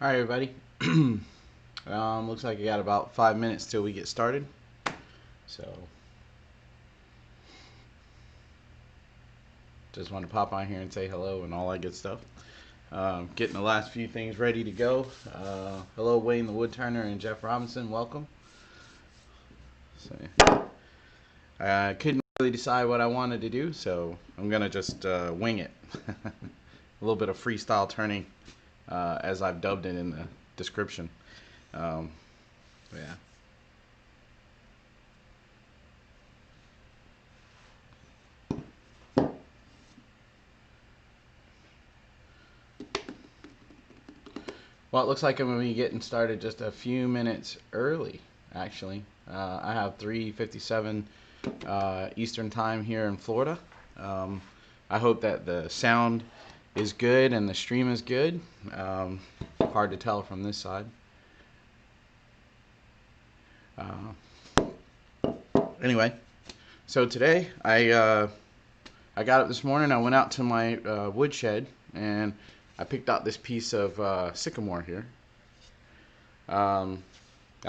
All right, everybody. Looks like we got about 5 minutes till we get started. So, just want to pop on here and say hello and all that good stuff. Getting the last few things ready to go. Hello, Wayne the Woodturner and Jeff Robinson. Welcome. So, I couldn't really decide what I wanted to do, so I'm gonna just wing it. A little bit of freestyle turning, as I've dubbed it in the description. Yeah. Well, it looks like I'm going to be getting started just a few minutes early, actually. I have 3:57 Eastern Time here in Florida. I hope that the sound is good and the stream is good. Hard to tell from this side. Anyway, so today I got up this morning. I went out to my woodshed and I picked out this piece of sycamore here. I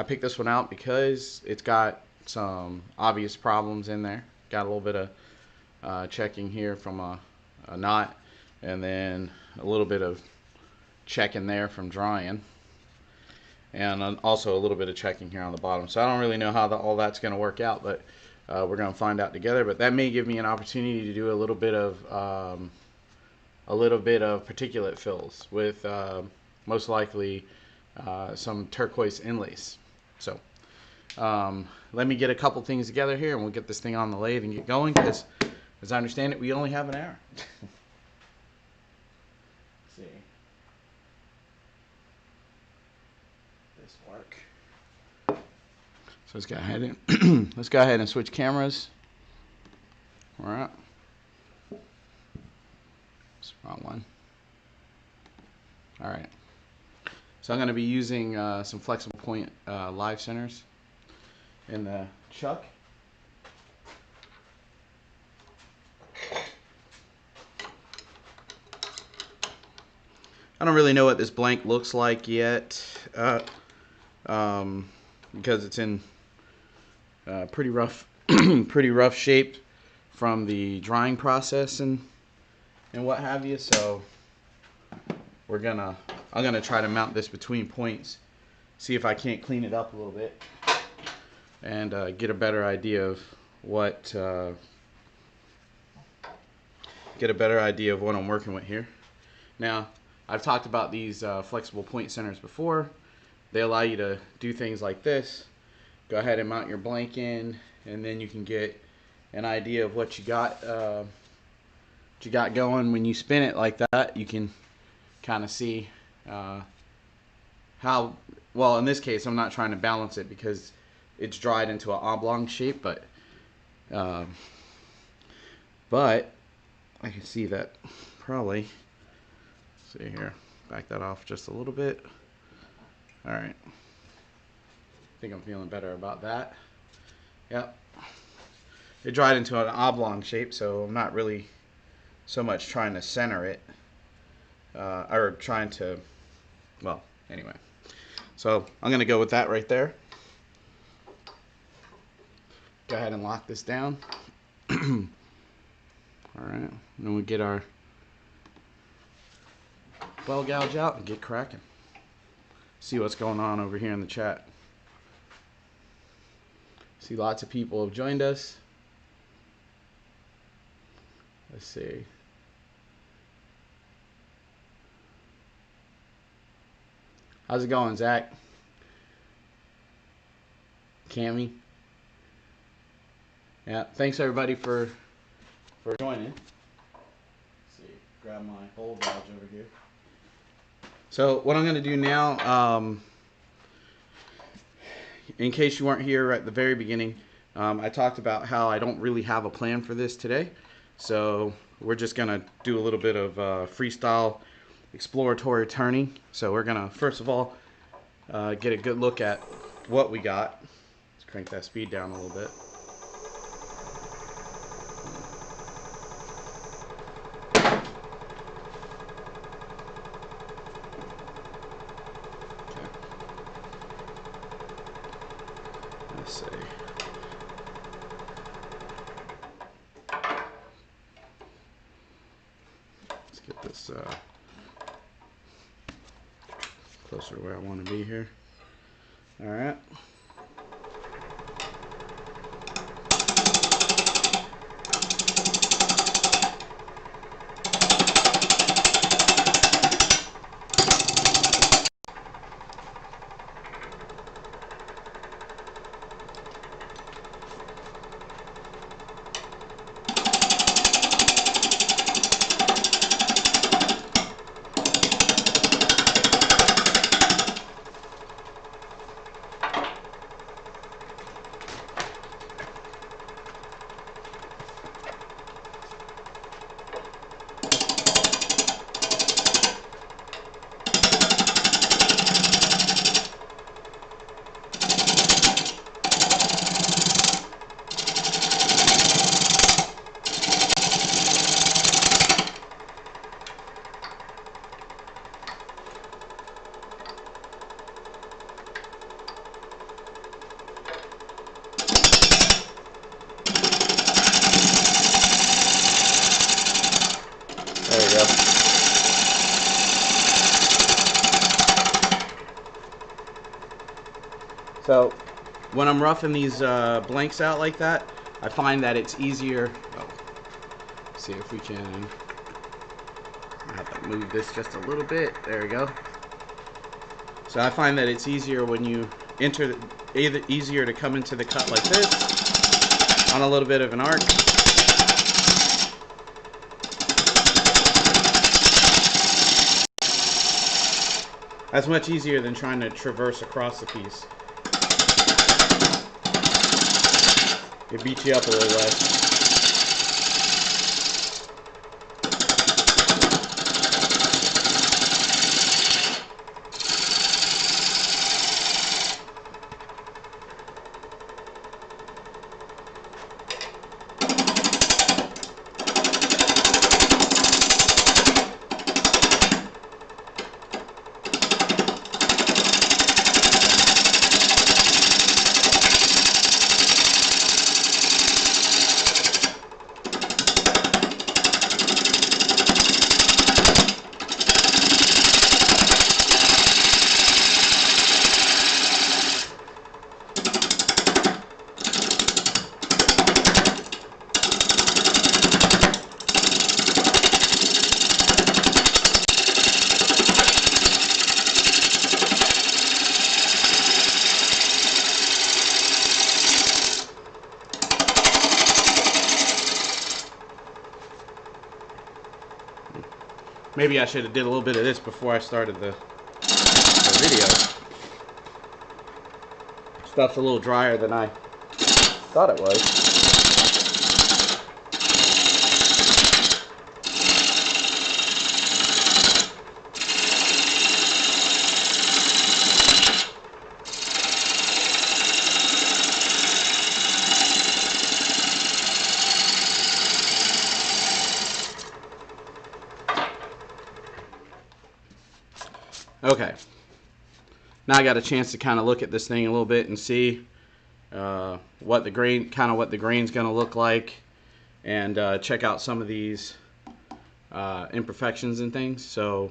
picked this one out because it's got some obvious problems in there. Got a little bit of checking here from a knot, and then a little bit of checking there from drying, and also a little bit of checking here on the bottom. So I don't really know how all that's going to work out, but we're going to find out together. But that may give me an opportunity to do a little bit of particulate fills with most likely some turquoise inlays. So let me get a couple things together here and we'll get this thing on the lathe and get going, because as I understand it, we only have an hour. Let's see. This work. So let's go ahead and let's go ahead and switch cameras. All right. It's the wrong one. All right. So I'm going to be using some flexible point live centers in the chuck. I don't really know what this blank looks like yet, because it's in pretty rough, pretty rough shape from the drying process and what have you. So I'm gonna try to mount this between points, see if I can't clean it up a little bit, and get a better idea of what I'm working with here. Now, I've talked about these flexible point centers before. They allow you to do things like this. Go ahead and mount your blank in, and then you can get an idea of what you got going. When you spin it like that, you can kind of see how well. In this case, I'm not trying to balance it because it's dried into an oblong shape, but I can see that probably. See here, back that off just a little bit. All right, I think I'm feeling better about that. Yep, it dried into an oblong shape, so I'm not really so much trying to center it, or trying to, well, anyway. So I'm going to go with that right there. Go ahead and lock this down. Alright, then we get our well gouge out and get cracking. See what's going on over here in the chat. See lots of people have joined us. Let's see. How's it going, Zach? Cammy? Yeah, thanks everybody for joining. Let's see, grab my whole gouge over here. So what I'm going to do now, in case you weren't here at the very beginning, I talked about how I don't really have a plan for this today. So we're just going to do a little bit of freestyle exploratory turning. So we're going to, first of all, get a good look at what we got. Let's crank that speed down a little bit. Okay. Let's see. Let's get this closer to where I want to be here. All right. There we go. So when I'm roughing these blanks out like that, I find that it's easier. Oh, see if we can. I have to move this just a little bit. There we go. So I find that it's easier when you enter, either easier to come into the cut like this on a little bit of an arc. That's much easier than trying to traverse across the piece. It beats you up a little less. Maybe I should have did a little bit of this before I started the video. Stuff's a little drier than I thought it was. Okay, now I got a chance to kind of look at this thing a little bit and see what the grain's going to look like, and check out some of these imperfections and things. So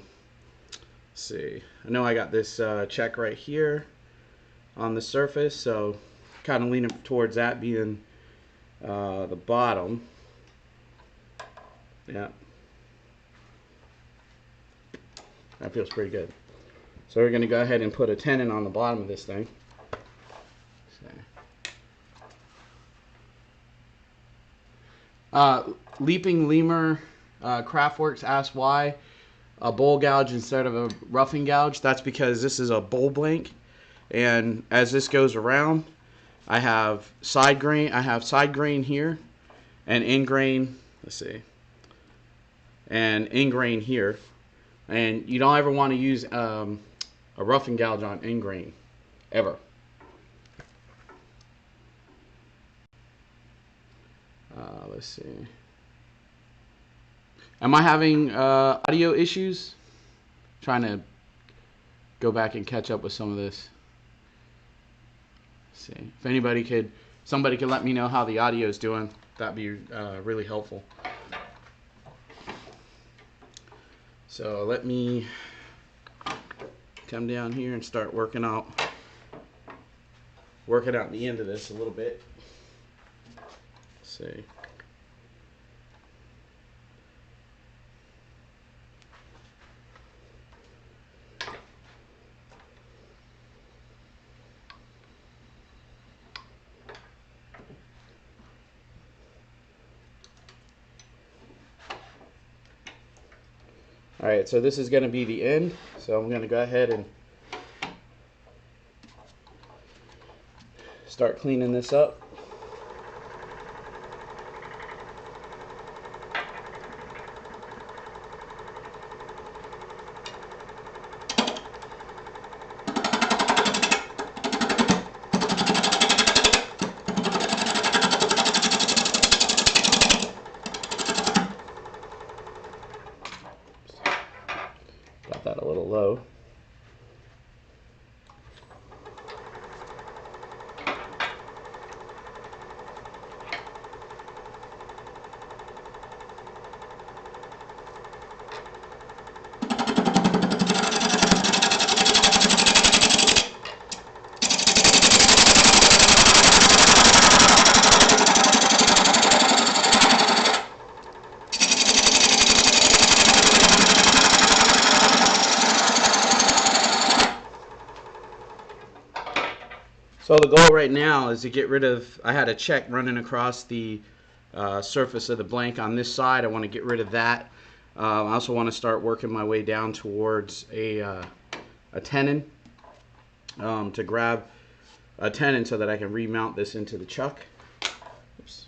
let's see. I know I got this check right here on the surface, so kind of leaning towards that being the bottom. Yeah, that feels pretty good. So we're going to go ahead and put a tenon on the bottom of this thing. Leaping Lemur Craftworks asked why a bowl gouge instead of a roughing gouge. That's because this is a bowl blank, and as this goes around, I have side grain here, and end grain. Let's see, and end grain here, and you don't ever want to use a roughing gouge on end grain, ever. Let's see. Am I having audio issues? Trying to go back and catch up with some of this. Let's see. If somebody could let me know how the audio is doing, that'd be really helpful. So let me come down here and start working out the end of this a little bit. Let's see. Alright, so this is going to be the end, so I'm going to go ahead and start cleaning this up. Got that a little low. So the goal right now is to get rid of, I had a check running across the surface of the blank on this side. I want to get rid of that. I also want to start working my way down towards a tenon, to grab a tenon so that I can remount this into the chuck. Oops.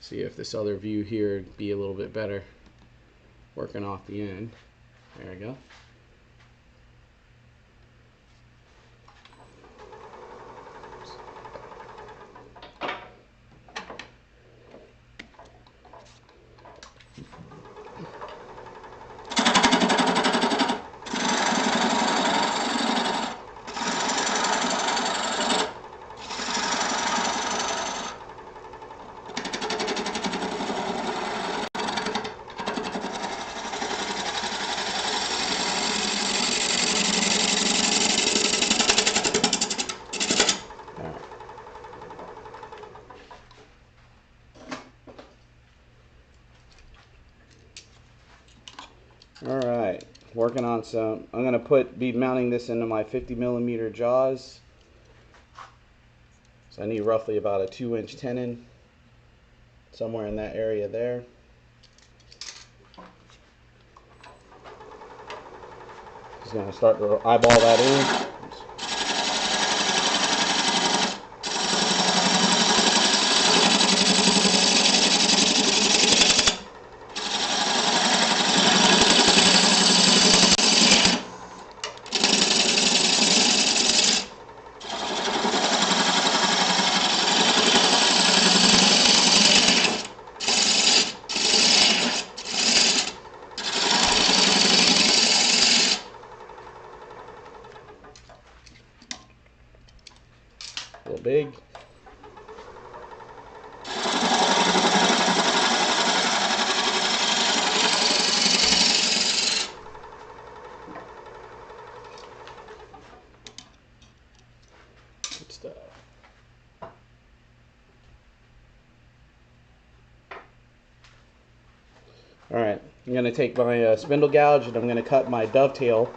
See if this other view here would be a little bit better working off the end. There we go. Alright, working on some, I'm going to be mounting this into my 50mm jaws. So I need roughly about a 2-inch tenon, somewhere in that area there. Just going to start to eyeball that in. A little big. Good stuff. Alright, I'm going to take my spindle gouge and I'm going to cut my dovetail.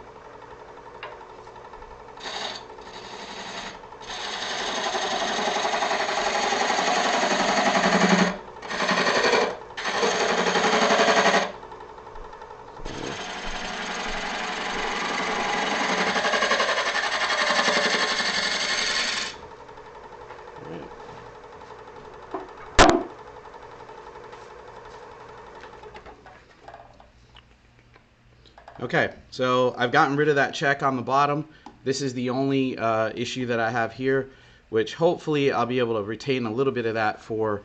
Okay, so I've gotten rid of that check on the bottom. This is the only issue that I have here, which hopefully I'll be able to retain a little bit of that for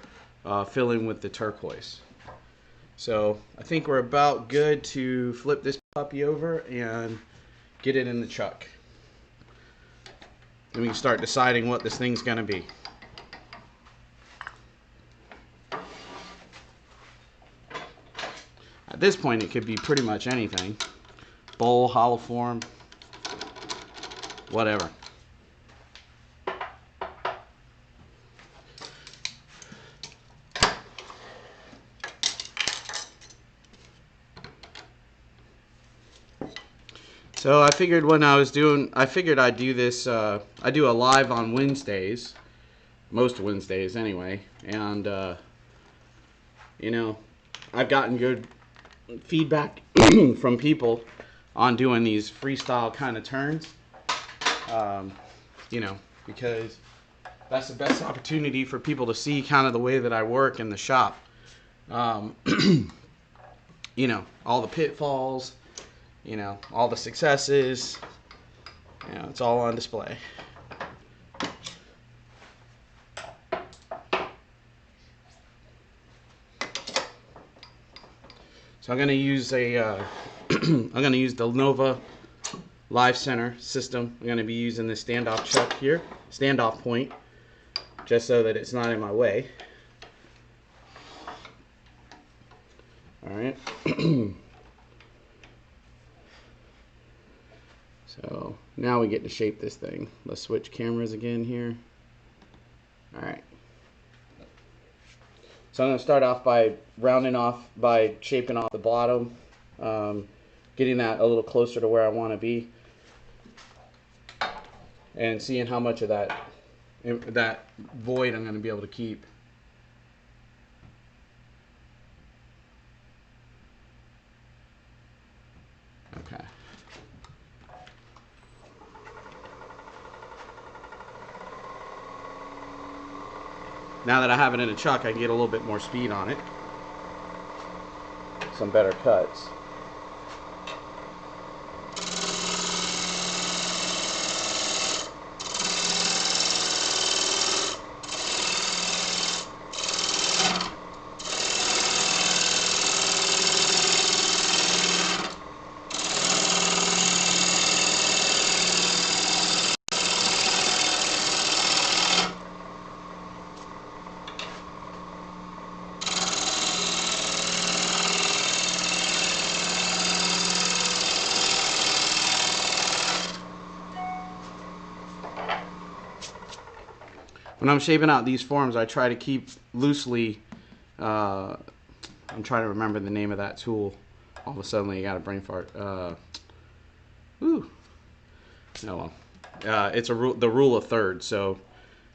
filling with the turquoise. So I think we're about good to flip this puppy over and get it in the chuck. And we can start deciding what this thing's going to be. At this point it could be pretty much anything. Bowl, hollow form, whatever. So I figured I'd do this, I do a live on Wednesdays, most Wednesdays anyway, and you know, I've gotten good feedback from people on doing these freestyle kind of turns, you know, because that's the best opportunity for people to see kind of the way that I work in the shop. You know, all the pitfalls, you know, all the successes, you know, it's all on display. So I'm going to use I'm going to use the Nova Live Center system. I'm going to be using this standoff chuck here, standoff point, just so that it's not in my way. All right. So now we get to shape this thing. Let's switch cameras again here. All right. So I'm going to start off by shaping off the bottom, getting that a little closer to where I want to be, and seeing how much of that void I'm going to be able to keep. Okay. Now that I have it in a chuck, I can get a little bit more speed on it. Some better cuts. When I'm shaping out these forms, I try to keep loosely, I'm trying to remember the name of that tool. All of a sudden, you got a brain fart. Ooh. No, it's the rule of thirds. So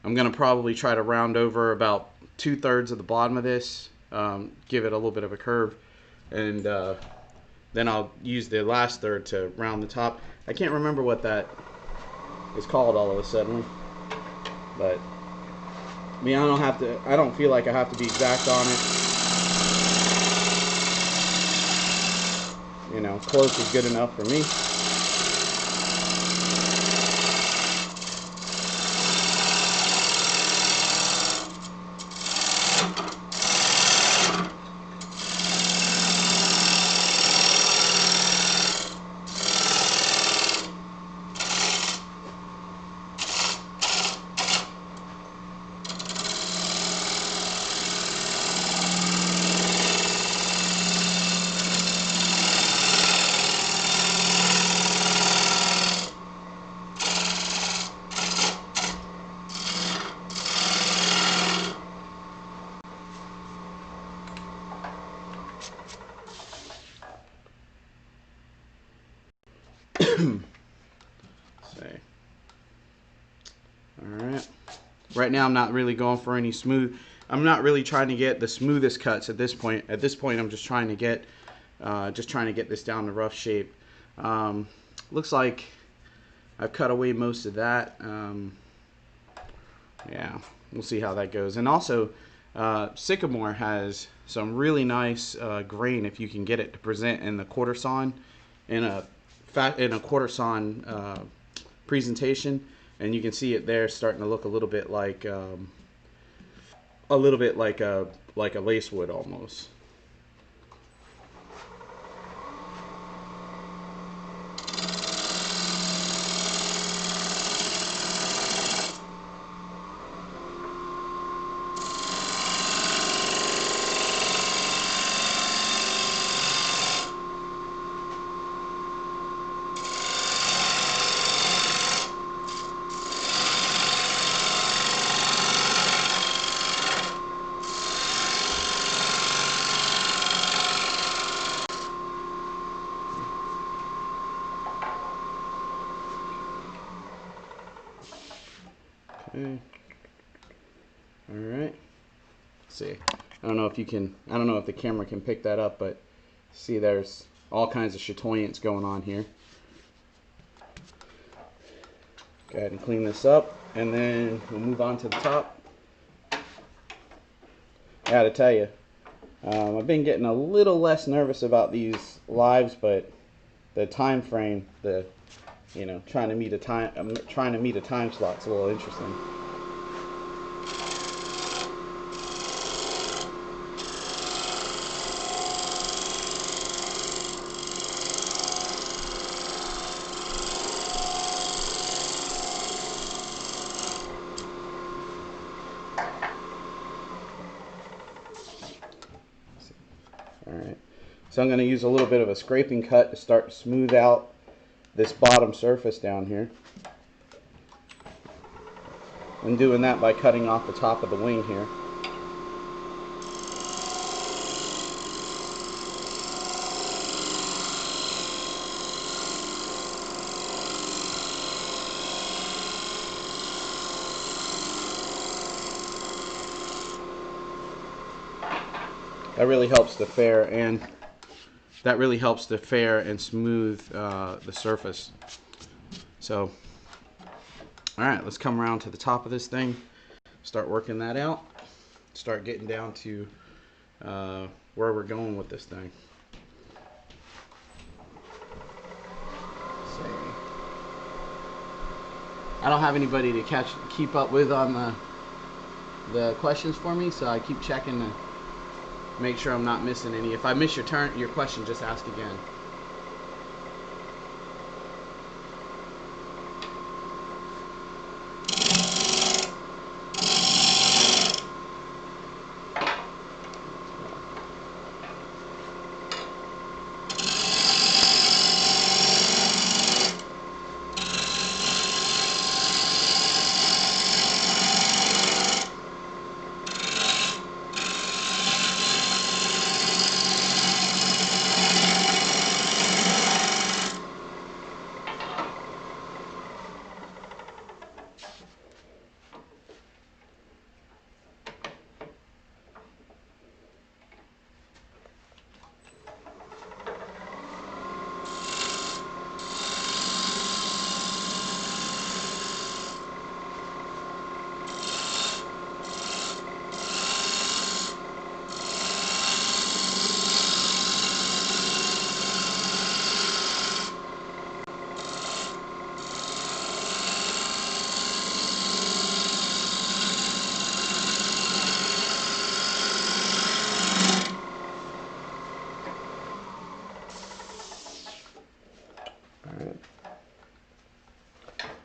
I'm going to probably try to round over about 2/3 of the bottom of this, give it a little bit of a curve, and then I'll use the last third to round the top. I can't remember what that is called all of a sudden, but I mean, I don't feel like I have to be exact on it. You know, close is good enough for me. Say. Alright. Right now I'm not really going for any smooth. I'm not really trying to get the smoothest cuts at this point. At this point I'm just trying to get this down to rough shape. Looks like I've cut away most of that. Yeah, we'll see how that goes. And also, Sycamore has some really nice grain if you can get it to present in the quarter sawn, in a quarter sawn presentation, and you can see it there starting to look a little bit like a lace wood almost. Okay. All right. Let's see. I don't know if the camera can pick that up, but see there's all kinds of chatoyance going on here. Go ahead and clean this up, and then we'll move on to the top. I gotta tell you, I've been getting a little less nervous about these lives, but the time frame, trying to meet a time slot's a little interesting. Alright, so I'm going to use a little bit of a scraping cut to start to smooth out this bottom surface down here. I'm doing that by cutting off the top of the wing here. That really helps to fair and smooth the surface. So, all right, let's come around to the top of this thing, start working that out, start getting down to where we're going with this thing. I don't have anybody to keep up with on the questions for me, so I keep checking to make sure I'm not missing any. If I miss your question, just ask again.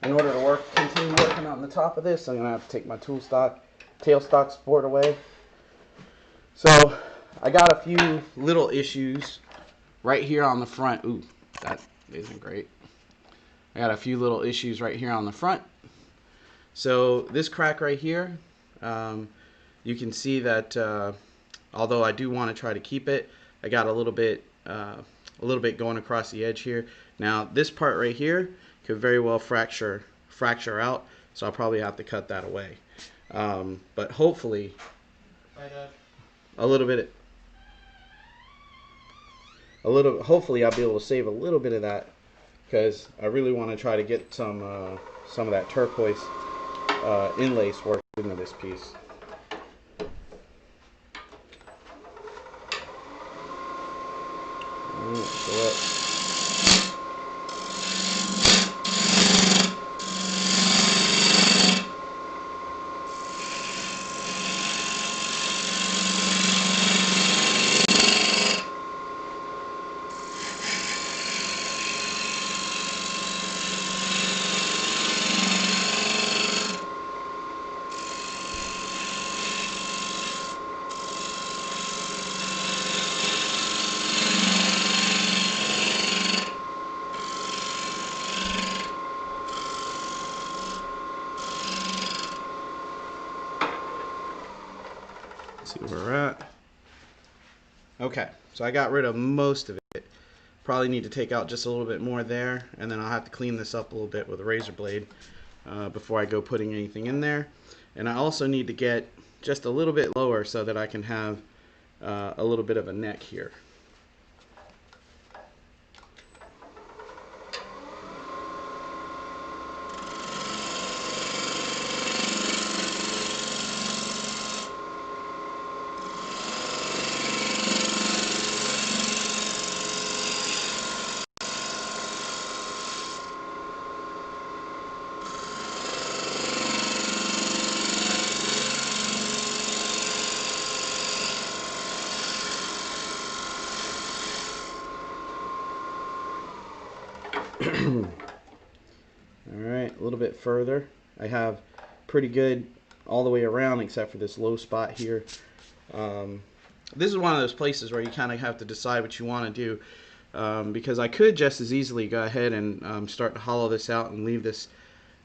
In order to continue working on the top of this, I'm going to have to take my tailstock support away. So I got a few little issues right here on the front. Ooh, that isn't great. I got a few little issues right here on the front. So this crack right here, you can see that although I do want to try to keep it, I got a little bit going across the edge here. Now this part right here could very well fracture out, so I'll probably have to cut that away. But hopefully a little bit, hopefully I'll be able to save a little bit of that, because I really want to try to get some of that turquoise inlace work into this piece. See where we're at. Okay, so I got rid of most of it. Probably need to take out just a little bit more there, and then I'll have to clean this up a little bit with a razor blade before I go putting anything in there. And I also need to get just a little bit lower so that I can have a little bit of a neck here. Alright, a little bit further. I have pretty good all the way around except for this low spot here. This is one of those places where you kind of have to decide what you want to do, because I could just as easily go ahead and start to hollow this out and leave this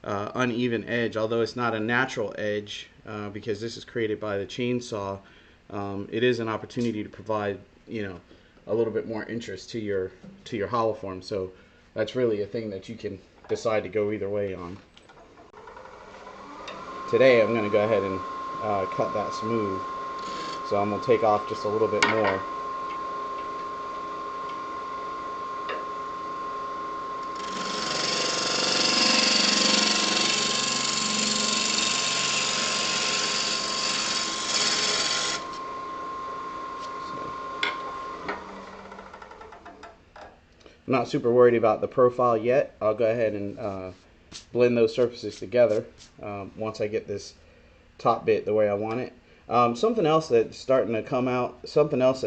uneven edge, although it's not a natural edge because this is created by the chainsaw. It is an opportunity to provide, you know, a little bit more interest to your hollow form. So that's really a thing that you can decide to go either way on. Today I'm going to go ahead and cut that smooth. So I'm going to take off just a little bit more. I'm not super worried about the profile yet. I'll go ahead and blend those surfaces together once I get this top bit the way I want it. Something else that's starting to come out, something I'm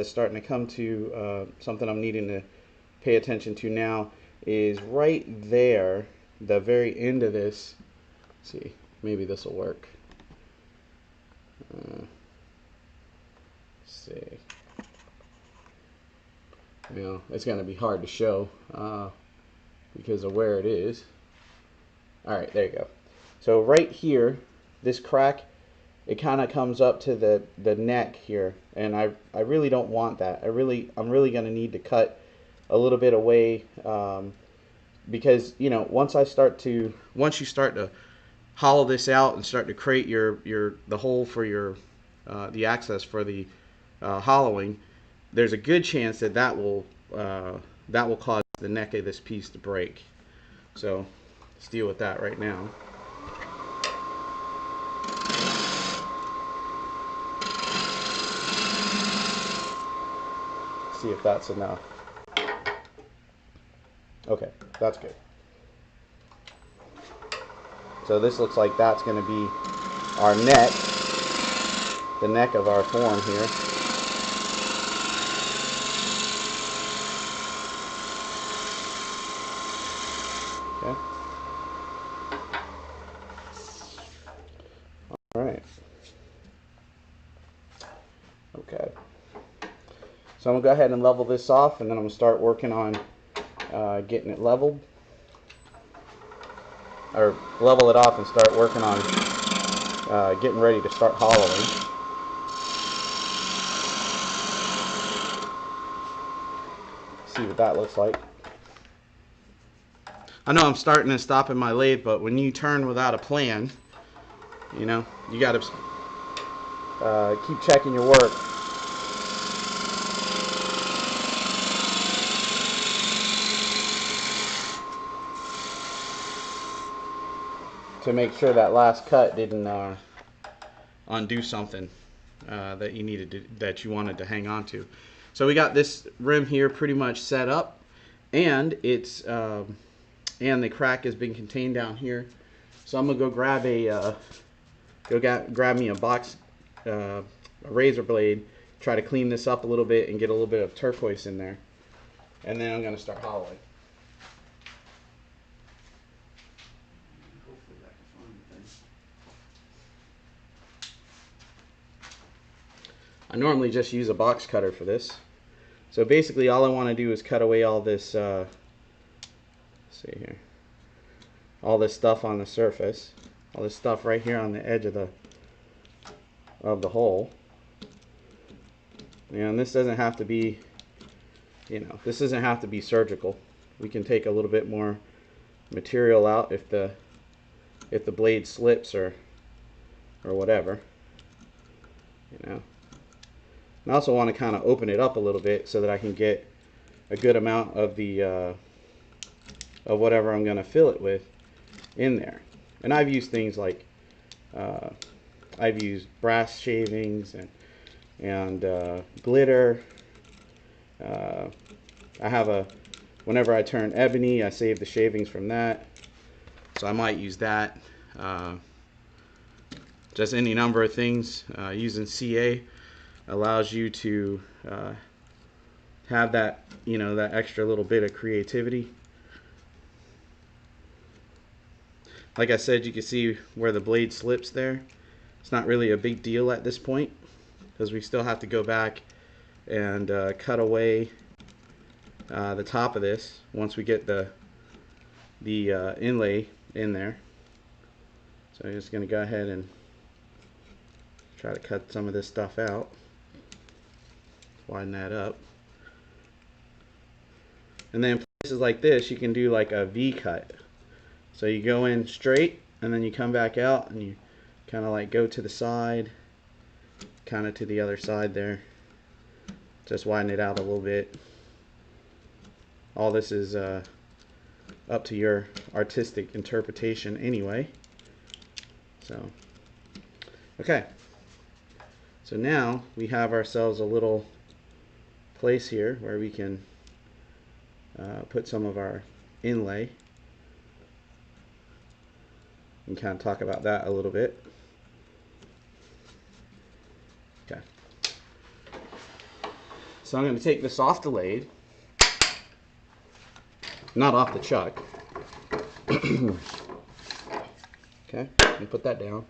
needing to pay attention to now is right there, the very end of this. Let's see, maybe this will work. Let's see. You know, it's going to be hard to show because of where it is. Alright, there you go. So right here, this crack, it kind of comes up to the neck here, and I really don't want that. I'm really going to need to cut a little bit away because, you know, once you start to hollow this out and start to create the hole for your the access for the hollowing, there's a good chance that will cause the neck of this piece to break. So let's deal with that right now. See if that's enough. Okay, that's good. So this looks like that's going to be our neck, the neck of our form here. Okay. All right. Okay. So I'm going to go ahead and level this off, and then I'm going to start working on getting it leveled. Or level it off and start working on getting ready to start hollowing. See what that looks like. I know I'm starting and stopping my lathe, but when you turn without a plan, you know, you got to keep checking your work. To make sure that last cut didn't undo something that you needed to, that you wanted to hang on to. So we got this rim here pretty much set up, and it's and the crack has been contained down here. So I'm gonna go grab a grab me a box a razor blade, try to clean this up a little bit and get a little bit of turquoise in there, and then I'm gonna start hollowing. I normally just use a box cutter for this. So basically all I want to do is cut away all this, let's see here, all this stuff on the surface, all this stuff right here on the edge of the hole. And this doesn't have to be, you know, this doesn't have to be surgical. We can take a little bit more material out if the blade slips or whatever, you know. I also want to kind of open it up a little bit so that I can get a good amount of the of whatever I'm going to fill it with in there. And I've used things like I've used brass shavings and glitter. I have whenever I turn ebony, I save the shavings from that, so I might use that. Just any number of things. Using CA allows you to have that, you know, that extra little bit of creativity. Like I said, you can see where the blade slips there. It's not really a big deal at this point because we still have to go back and cut away the top of this once we get the inlay in there. So I'm just going to go ahead and try to cut some of this stuff out. Widen that up. And then in places like this, you can do like a V cut. So you go in straight and then you come back out and you kind of like go to the side, kind of to the other side there. Just widen it out a little bit. All this is up to your artistic interpretation anyway. So, okay. So now we have ourselves a little place here where we can put some of our inlay and kind of talk about that a little bit. Okay. So I'm going to take this off the lathe, not off the chuck. Okay, and put that down.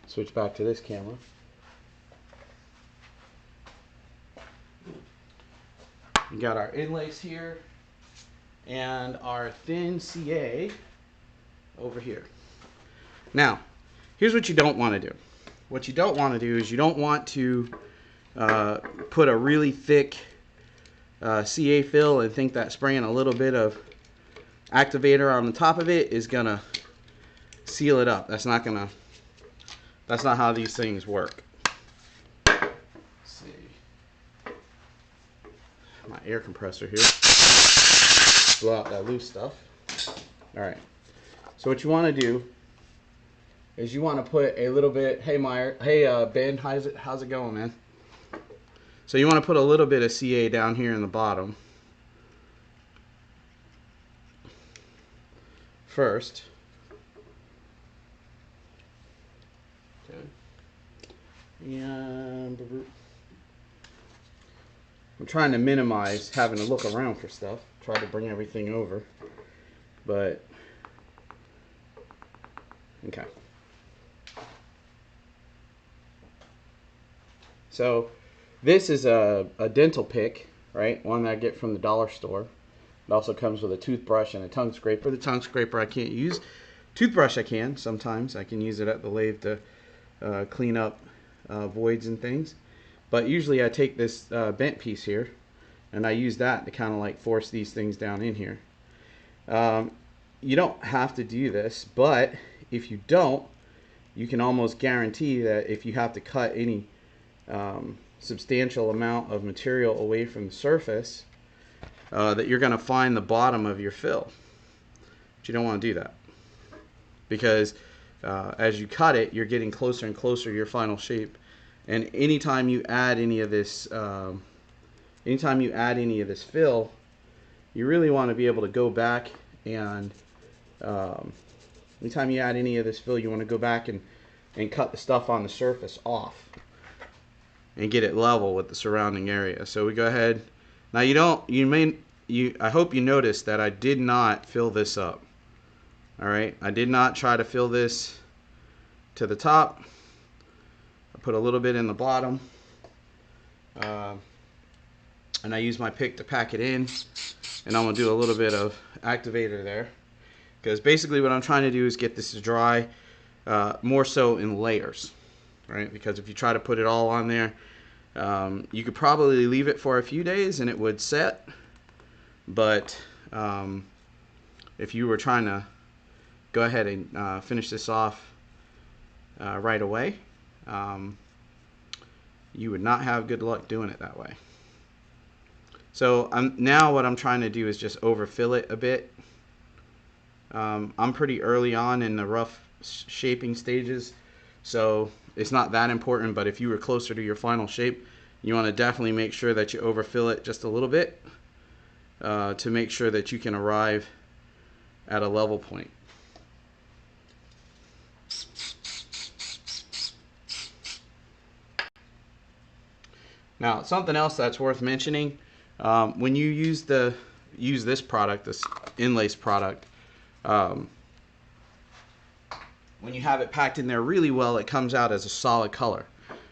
Switch back to this camera. We got our inlays here and our thin CA over here. Now, here's what you don't want to do. What you don't want to do is you don't want to put a really thick CA fill and think that spraying a little bit of activator on the top of it is gonna seal it up. That's not how these things work. Let's see. My air compressor here. Blow out that loose stuff. Alright. So what you want to do is you want to put a little bit, hey Ben, how's it going, man? So you want to put a little bit of CA down here in the bottom first. Okay. And I'm trying to minimize having to look around for stuff. Try to bring everything over, but okay. So this is a dental pick, right? One that I get from the dollar store. It also comes with a toothbrush and a tongue scraper. The tongue scraper I can't use. Toothbrush I can sometimes. I can use it at the lathe to clean up voids and things. But usually I take this bent piece here and I use that to kind of like force these things down in here. Um, you don't have to do this, but if you don't, you can almost guarantee that if you have to cut any substantial amount of material away from the surface, that you're going to find the bottom of your fill. But you don't want to do that because as you cut it, you're getting closer and closer to your final shape. And anytime you add any of this, fill, you really want to be able to go back and anytime you add any of this fill, you want to go back and cut the stuff on the surface off and get it level with the surrounding area. So we go ahead. Now I hope you noticed that I did not fill this up. All right, I did not try to fill this to the top. I put a little bit in the bottom, and I use my pick to pack it in. And I'm gonna do a little bit of activator there, because basically what I'm trying to do is get this to dry more so in layers, right? Because if you try to put it all on there, you could probably leave it for a few days and it would set. But if you were trying to go ahead and finish this off right away, you would not have good luck doing it that way. So now what I'm trying to do is just overfill it a bit. I'm pretty early on in the rough shaping stages, so it's not that important, but if you were closer to your final shape, you want to definitely make sure that you overfill it just a little bit to make sure that you can arrive at a level point. Now, something else that's worth mentioning, when you use this product, this Inlace product, when you have it packed in there really well, it comes out as a solid color.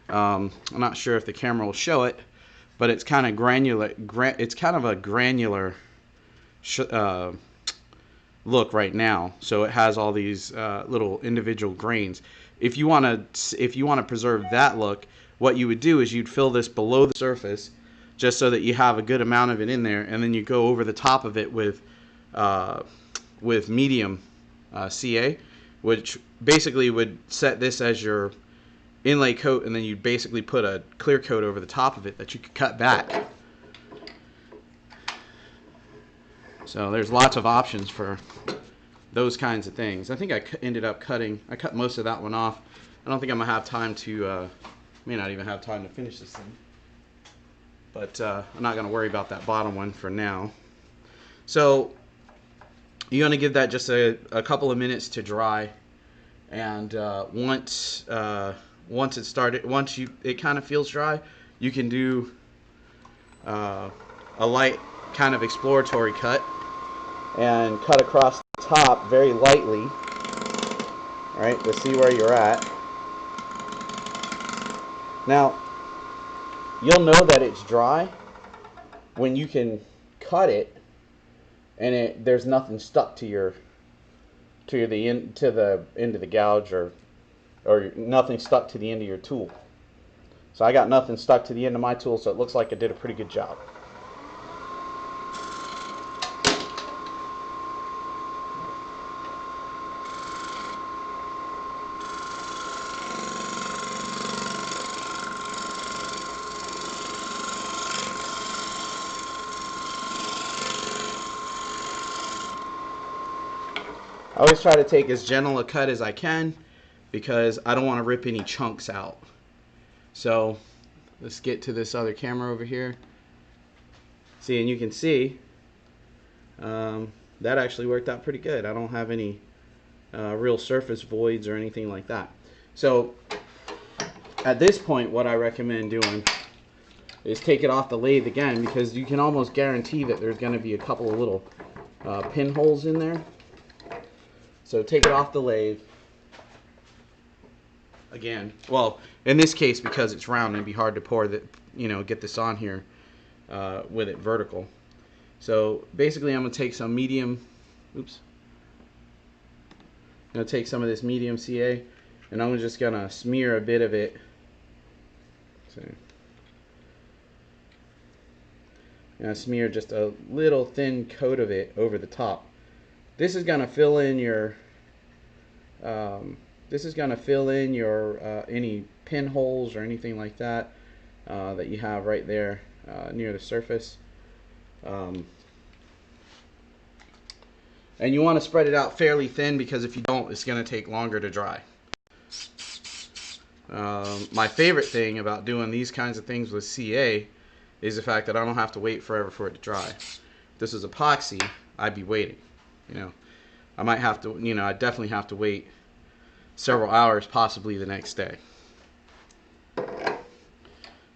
I'm not sure if the camera will show it, but it's kind of granular. It's kind of a granular look right now. So it has all these little individual grains. If you want to preserve that look, what you would do is you'd fill this below the surface, just so that you have a good amount of it in there, and then you go over the top of it with medium CA, which basically would set this as your inlay coat, and then you basically put a clear coat over the top of it that you could cut back. So there's lots of options for those kinds of things. I think I cut most of that one off. I don't think I'm gonna have time to, may not even have time to finish this thing. But I'm not gonna worry about that bottom one for now. So you're gonna give that just a couple of minutes to dry, and once it kind of feels dry, you can do a light kind of exploratory cut and cut across the top very lightly, all right, to see where you're at. Now, you'll know that it's dry when you can cut it and there's nothing stuck to the end of the gouge, or nothing stuck to the end of your tool. So I got nothing stuck to the end of my tool, so it looks like I did a pretty good job. I always try to take as gentle a cut as I can because I don't want to rip any chunks out. So let's get to this other camera over here. See, and you can see that actually worked out pretty good. I don't have any real surface voids or anything like that. So at this point, what I recommend doing is take it off the lathe again, because you can almost guarantee that there's going to be a couple of little pinholes in there. So take it off the lathe again. Well, in this case, because it's round, it'd be hard to pour that, get this on here with it vertical. So basically, I'm gonna take some medium. Oops. I'm gonna take some of this medium CA, and I'm just gonna smear a bit of it. And I smear just a little thin coat of it over the top. This is gonna fill in your any pinholes or anything like that that you have right there near the surface. And you want to spread it out fairly thin, because if you don't, it's going to take longer to dry. My favorite thing about doing these kinds of things with CA is the fact that I don't have to wait forever for it to dry. If this is epoxy, I'd be waiting. I might have to, I definitely have to wait several hours, possibly the next day.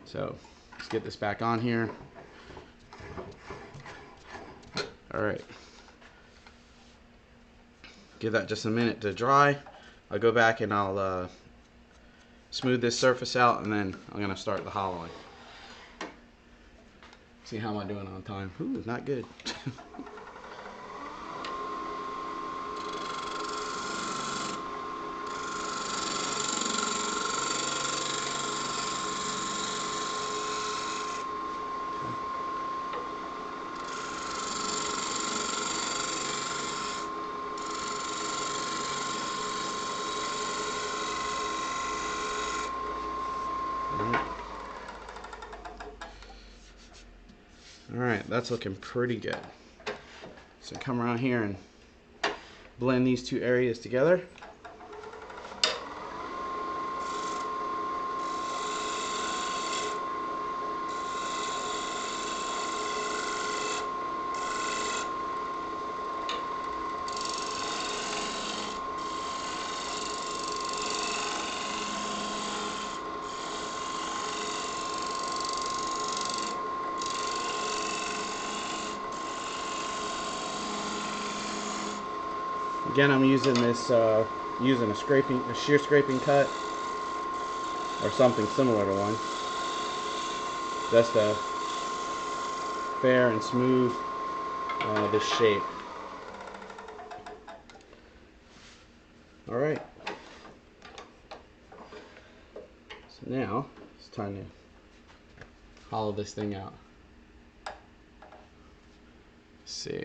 So let's get this back on here. All right. Give that just a minute to dry. I'll go back and I'll smooth this surface out, and then I'm going to start the hollowing. See how am I doing on time? Ooh, not good. Alright, that's looking pretty good. So come around here and blend these two areas together. Again, I'm using this, using a shear scraping cut, or something similar to one, just to fair and smooth this shape. All right. So now it's time to hollow this thing out. Let's see.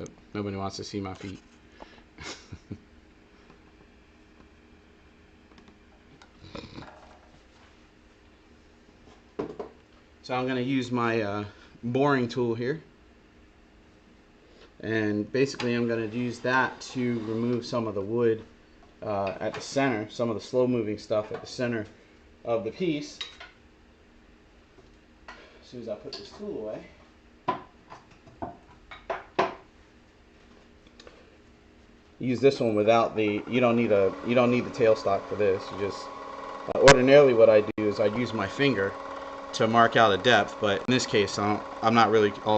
Oh, nobody wants to see my feet. So I'm going to use my boring tool here, and basically I'm going to use that to remove some of the wood at the center, some of the slow moving stuff at the center of the piece. As soon as I put this tool away. Use this one without the, you don't need the tailstock for this. You just ordinarily what I do is I use my finger to mark out a depth, but in this case I'm not really all